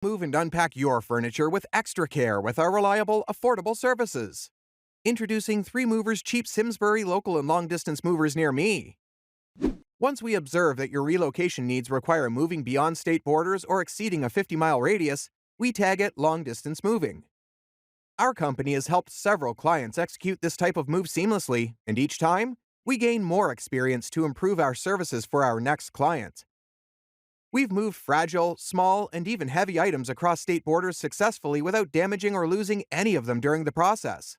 Move and unpack your furniture with extra care with our reliable, affordable services. Introducing 3 Movers Cheap Simsbury local and long distance movers near me. Once we observe that your relocation needs require moving beyond state borders or exceeding a 50-mile radius, we tag it long distance moving. Our company has helped several clients execute this type of move seamlessly, and each time, we gain more experience to improve our services for our next client. We've moved fragile, small, and even heavy items across state borders successfully without damaging or losing any of them during the process.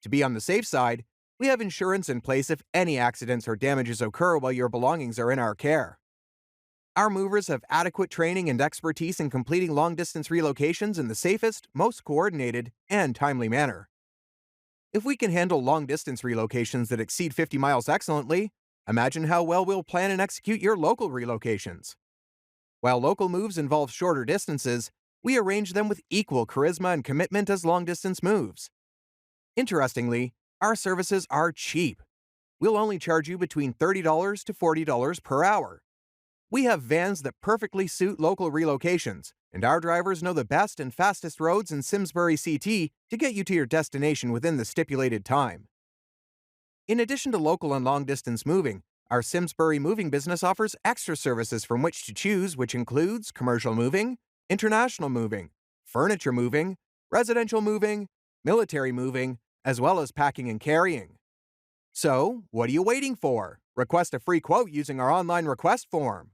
To be on the safe side, we have insurance in place if any accidents or damages occur while your belongings are in our care. Our movers have adequate training and expertise in completing long-distance relocations in the safest, most coordinated, and timely manner. If we can handle long-distance relocations that exceed 50 miles excellently, imagine how well we'll plan and execute your local relocations. While local moves involve shorter distances, we arrange them with equal charisma and commitment as long-distance moves. Interestingly, our services are cheap. We'll only charge you between $30 to $40 per hour. We have vans that perfectly suit local relocations, and our drivers know the best and fastest roads in Simsbury CT to get you to your destination within the stipulated time. In addition to local and long-distance moving, our Simsbury moving business offers extra services from which to choose, which includes commercial moving, international moving, furniture moving, residential moving, military moving, as well as packing and carrying. So, what are you waiting for? Request a free quote using our online request form.